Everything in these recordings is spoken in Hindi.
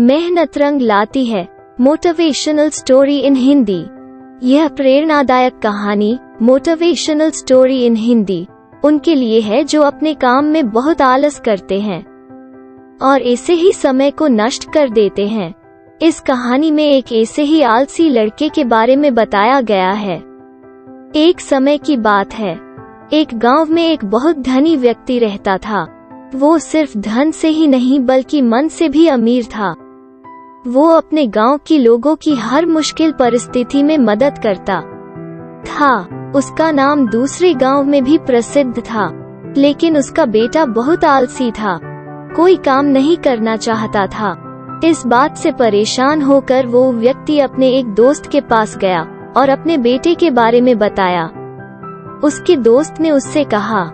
मेहनत रंग लाती है, मोटिवेशनल स्टोरी इन हिंदी। यह प्रेरणादायक कहानी मोटिवेशनल स्टोरी इन हिंदी उनके लिए है जो अपने काम में बहुत आलस करते हैं और ऐसे ही समय को नष्ट कर देते हैं। इस कहानी में एक ऐसे ही आलसी लड़के के बारे में बताया गया है। एक समय की बात है, एक गांव में एक बहुत धनी व्यक्ति रहता था। वो सिर्फ धन से ही नहीं बल्कि मन से भी अमीर था। वो अपने गांव की लोगों की हर मुश्किल परिस्थिति में मदद करता था। उसका नाम दूसरे गांव में भी प्रसिद्ध था, लेकिन उसका बेटा बहुत आलसी था, कोई काम नहीं करना चाहता था। इस बात से परेशान होकर वो व्यक्ति अपने एक दोस्त के पास गया और अपने बेटे के बारे में बताया। उसके दोस्त ने उससे कहा,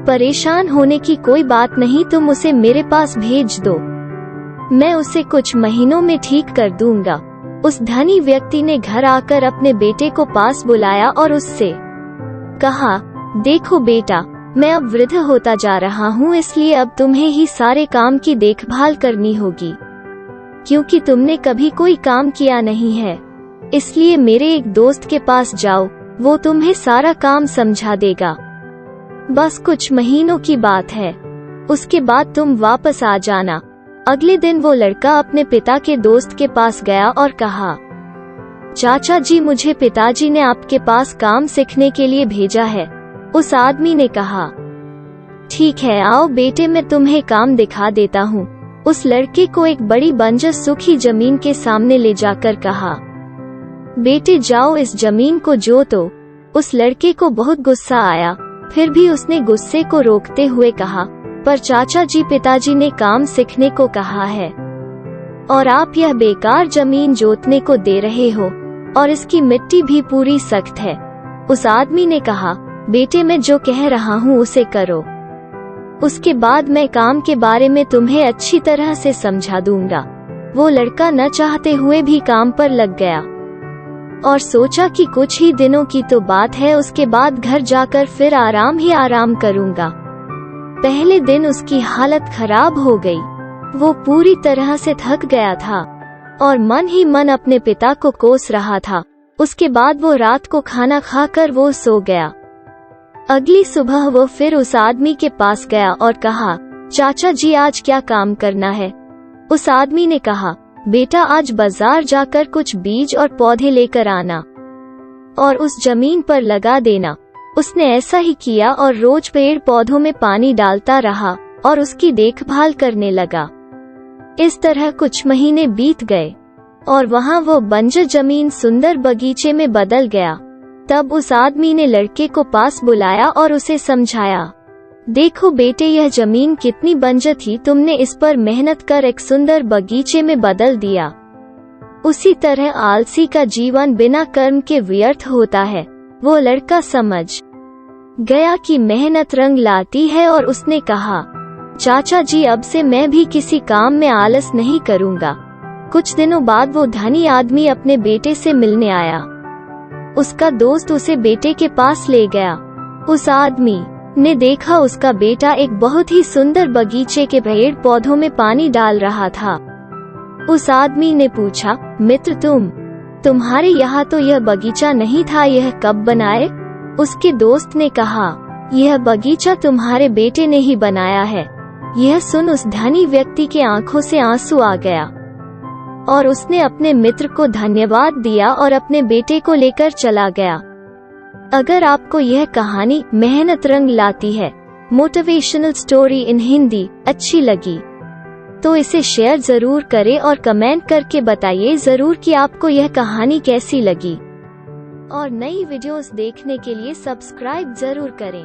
परेशान होने की कोई बात नहीं, तुम उसे मेरे पास भेज दो, मैं उसे कुछ महीनों में ठीक कर दूंगा। उस धनी व्यक्ति ने घर आकर अपने बेटे को पास बुलाया और उससे कहा, देखो बेटा, मैं अब वृद्ध होता जा रहा हूँ, इसलिए अब तुम्हें ही सारे काम की देखभाल करनी होगी, क्योंकि तुमने कभी कोई काम किया नहीं है। इसलिए मेरे एक दोस्त के पास जाओ, वो तुम्हें सारा काम समझा देगा। बस कुछ महीनों की बात है, उसके बाद तुम वापस आ जाना। अगले दिन वो लड़का अपने पिता के दोस्त के पास गया और कहा, चाचा जी, मुझे पिताजी ने आपके पास काम सीखने के लिए भेजा है। उस आदमी ने कहा, ठीक है, आओ बेटे, मैं तुम्हें काम दिखा देता हूँ। उस लड़के को एक बड़ी बंजर सूखी जमीन के सामने ले जाकर कहा, बेटे जाओ इस जमीन को जोतो। उस लड़के को बहुत गुस्सा आया, फिर भी उसने गुस्से को रोकते हुए कहा, पर चाचा जी, पिताजी ने काम सीखने को कहा है और आप यह बेकार जमीन जोतने को दे रहे हो, और इसकी मिट्टी भी पूरी सख्त है। उस आदमी ने कहा, बेटे, मैं जो कह रहा हूँ उसे करो, उसके बाद मैं काम के बारे में तुम्हें अच्छी तरह से समझा दूंगा। वो लड़का न चाहते हुए भी काम पर लग गया और सोचा कि कुछ ही दिनों की तो बात है, उसके बाद घर जाकर फिर आराम ही आराम करूंगा। पहले दिन उसकी हालत खराब हो गई। वो पूरी तरह से थक गया था और मन ही मन अपने पिता को कोस रहा था। उसके बाद वो रात को खाना खाकर वो सो गया। अगली सुबह वो फिर उस आदमी के पास गया और कहा, चाचा जी, आज क्या काम करना है? उस आदमी ने कहा, बेटा, आज बाजार जाकर कुछ बीज और पौधे लेकर आना और उस जमीन पर लगा देना। उसने ऐसा ही किया और रोज पेड़ पौधों में पानी डालता रहा और उसकी देखभाल करने लगा। इस तरह कुछ महीने बीत गए और वहाँ वो बंजर जमीन सुंदर बगीचे में बदल गया। तब उस आदमी ने लड़के को पास बुलाया और उसे समझाया, देखो बेटे, यह जमीन कितनी बंजर थी, तुमने इस पर मेहनत कर एक सुंदर बगीचे में बदल दिया। उसी तरह आलसी का जीवन बिना कर्म के व्यर्थ होता है। वो लड़का समझ गया कि मेहनत रंग लाती है और उसने कहा, चाचा जी, अब से मैं भी किसी काम में आलस नहीं करूँगा। कुछ दिनों बाद वो धनी आदमी अपने बेटे से मिलने आया। उसका दोस्त उसे बेटे के पास ले गया। उस आदमी ने देखा उसका बेटा एक बहुत ही सुंदर बगीचे के पेड़ पौधों में पानी डाल रहा था। उस आदमी ने पूछा, मित्र, तुम्हारे यहाँ तो यह बगीचा नहीं था, यह कब बनाए? उसके दोस्त ने कहा, यह बगीचा तुम्हारे बेटे ने ही बनाया है। यह सुन उस धनी व्यक्ति के आंखों से आंसू आ गया और उसने अपने मित्र को धन्यवाद दिया और अपने बेटे को लेकर चला गया। अगर आपको यह कहानी मेहनत रंग लाती है, मोटिवेशनल स्टोरी इन हिंदी अच्छी लगी तो इसे शेयर जरूर करें और कमेंट करके बताइए जरूर कि आपको यह कहानी कैसी लगी। और नई वीडियोस देखने के लिए सब्सक्राइब जरूर करें।